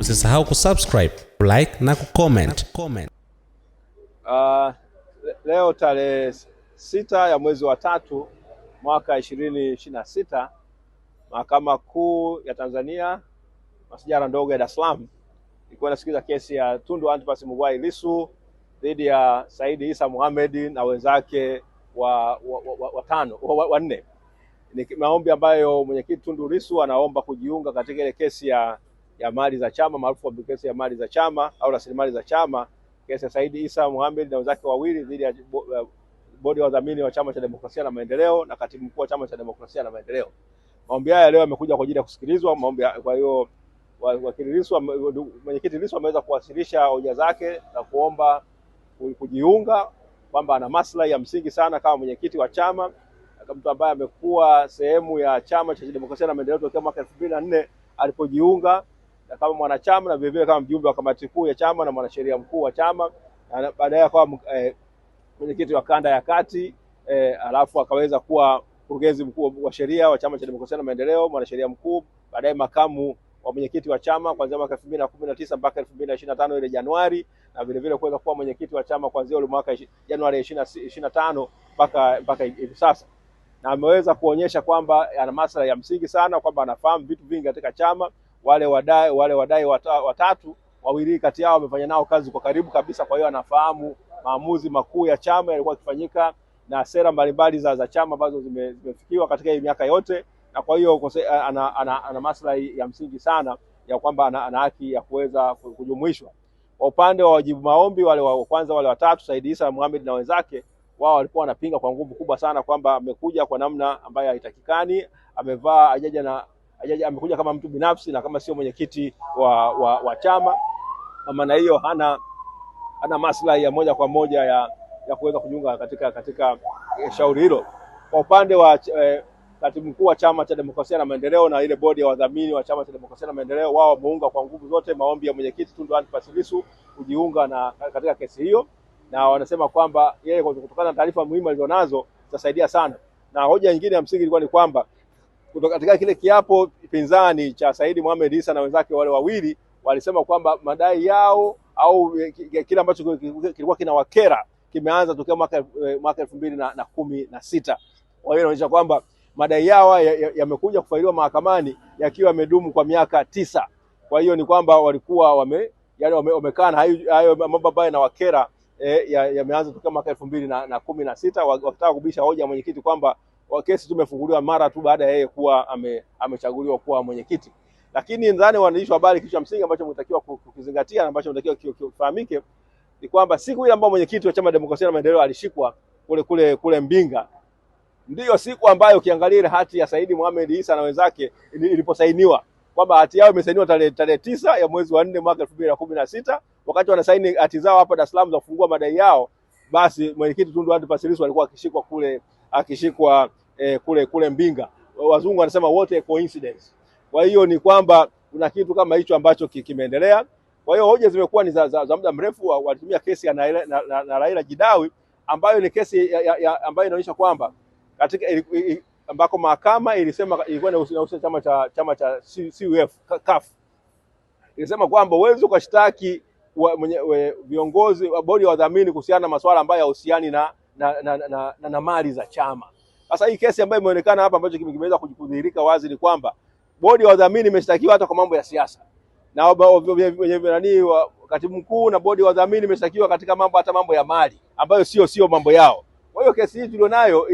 Usisahau kusubscribe, like na kucomment. Leo tarehe 6 ya mwezi wa 3 mwaka 2026, Mahakama Kuu ya Tanzania masijara ndogo ya Dar es Salaam ilikuwa inasikiliza kesi ya Tundu Antipas Mughwai Lissu dhidi ya Said Issa Mohamed na wenzake wanne. Ni maombi ambayo mwenyekiti Tundu Lissu anaomba kujiunga katika ile kesi ya mali za chama maarufu kwa kesi ya mali za chama au rasilimali za chama, kesi ya Said Issa Mohamed na wenzake wawili dhidi ya bodi ya wadhamini wa Chama cha Demokrasia na Maendeleo na katibu mkuu wa Chama cha Demokrasia na Maendeleo. Maombi haya leo yamekuja kwa ajili ya kusikilizwa maombi. Kwa hiyo wakili Lissu, mwenyekiti Lissu ameweza kuwasilisha hoja zake na kuomba kujiunga, kwamba ana maslahi ya msingi sana kama mwenyekiti wa chama, kama mtu ambaye amekuwa sehemu ya Chama cha Demokrasia na Maendeleo tokea mwaka 2004 alipojiunga, na kama mwanachama na vile vile kama mjumbe wa kamati kuu ya chama na mwanasheria mkuu wa chama, na baadaye akawa mwenyekiti wa kanda ya kati, alafu akaweza kuwa mkurugenzi mkuu wa sheria wa Chama cha Demokrasia na Maendeleo, mwanasheria mkuu, baadaye makamu wa mwenyekiti wa chama kuanzia mwaka 2019 mpaka 2025 ile Januari, na vile vile kuweza kuwa mwenyekiti wa chama kuanzia ule mwaka Januari 2025 mpaka hivi sasa. Na ameweza kuonyesha kwamba ana maslahi ya msingi sana, kwamba anafahamu vitu vingi katika chama. Wale wadai watatu, wawili kati yao wamefanya nao kazi kwa karibu kabisa, kwa hiyo anafahamu maamuzi makuu ya chama yalikuwa yakifanyika na sera mbalimbali za chama ambazo zimefikiwa katika hii miaka yote, na kwa hiyo ana maslahi ya msingi sana ya kwamba ana haki ya kuweza kujumuishwa. Kwa upande wa wajibu maombi, wale wa kwanza, wale watatu, Said Issa Mohamed na wenzake, wao walikuwa wanapinga kwa nguvu kubwa sana kwamba amekuja kwa namna ambayo haitakikani, amekuja kama mtu binafsi na kama sio mwenyekiti wa chama. Kwa maana hiyo hana maslahi ya moja kwa moja ya kuweza kujiunga katika shauri hilo. Kwa upande wa katibu mkuu wa Chama cha Demokrasia na Maendeleo na ile bodi ya wadhamini wa Chama cha Demokrasia na Maendeleo, wao wameunga kwa nguvu zote maombi ya mwenyekiti Tundu Antipas Lissu kujiunga katika kesi hiyo, na wanasema kwamba yeye kutokana na taarifa muhimu alizonazo zitasaidia sana. Na hoja nyingine ya msingi ilikuwa ni kwamba kutoka katika kile kiapo pinzani cha Said Mohamed Issa na wenzake wale wawili, walisema kwamba madai yao au kile ambacho kilikuwa kinawakera kimeanza tokea mwaka 2016. Kwa hiyo inaonyesha kwamba madai yao yamekuja kufailiwa mahakamani yakiwa yamedumu kwa miaka 9. Kwa hiyo ni kwamba walikuwa wamekaa hayo mambo ambayo yanawakera yameanza tokea mwaka 2016, wakitaka kubisha hoja ya mwenyekiti kwamba kesi tumefunguliwa mara tu baada ya yeye kuwa amechaguliwa kuwa mwenyekiti. Lakini nadhani waandishi wa habari, kitu cha msingi ambacho mnatakiwa kukizingatia na ambacho mnatakiwa kifahamike ni kwamba siku ile ambayo mwenyekiti wa Chama cha Demokrasia na Maendeleo alishikwa kule Mbinga, ndiyo siku ambayo ukiangalia ile hati ya Said Mohamed Issa na wenzake iliposainiwa, kwamba hati yao imesainiwa tarehe 9 ya mwezi wa 4 mwaka 2016. Wakati wanasaini hati zao hapa Dar es Salaam za kufungua madai yao, basi mwenyekiti Tundu Antipas Lissu alikuwa akishikwa kule Mbinga. Wazungu wanasema what a coincidence. Kwa hiyo ni kwamba kuna kitu kama hicho ambacho kimeendelea. Kwa hiyo hoja zimekuwa ni za muda mrefu. Walitumia kesi na Raila Jidawi, ambayo ni kesi ambayo inaonyesha kwamba katika ambako mahakama ilisema ilikuwa inahusisha chama cha CUF CUF, ilisema kwamba uwezo ukashtaki viongozi wa bodi ya wadhamini kuhusiana na masuala ambayo yahusiani na mali za chama. Sasa hii kesi ambayo imeonekana hapa, ambacho kimeweza kudhihirika wazi, ni kwamba bodi ya wadhamini imeshtakiwa hata kwa mambo ya siasa, na katibu mkuu na bodi ya wadhamini imeshtakiwa katika mambo ya mali ambayo sio mambo yao. Kwa hiyo kesi hii tulionayo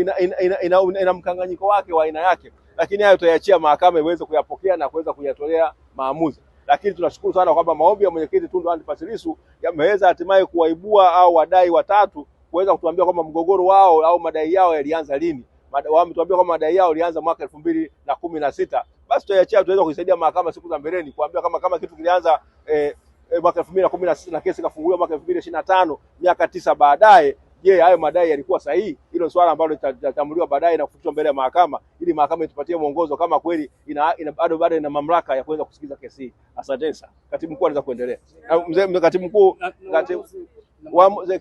ina mkanganyiko wake wa aina yake, lakini hayo tutaiachia mahakama iweze kuyapokea na kuweza kuyatolea maamuzi. Lakini tunashukuru sana kwamba maombi ya mwenyekiti Tundu Antipas Lissu yameweza hatimaye kuwaibua au wadai watatu kuweza kutuambia kwamba mgogoro wao au madai yao yalianza lini. Wametuambia kwamba madai yao yalianza mwaka 2016. Basi tutaiachia, tuweza kuisaidia mahakama siku za mbeleni kuambia kama kitu kilianza mwaka 2016 na kesi kafunguliwa mwaka 2025, miaka 9 baadaye, je, hayo madai yalikuwa sahihi? Hilo swala ambalo litatambuliwa baadaye na kufikishwa mbele ya mahakama, ili mahakama itupatie mwongozo kama kweli bado ina mamlaka ya kuweza kusikiza kesi hii. Asante sana. Katibu mkuu anaweza kuendelea. Mzee katibu mkuu,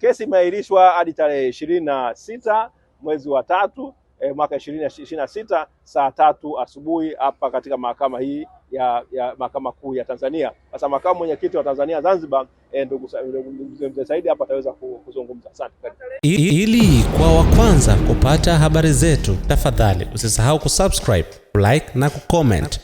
kesi imeahirishwa hadi tarehe 26 mwezi wa 3 mwaka 2026 saa 3 asubuhi hapa katika mahakama hii ya Mahakama Kuu ya Tanzania. Sasa makamu mwenyekiti wa Tanzania Zanzibar ndugu Mzee Saidi hapa ataweza kuzungumza. Asante. Ili kwa wa kwanza kupata habari zetu, tafadhali usisahau kusubscribe, like na kucomment.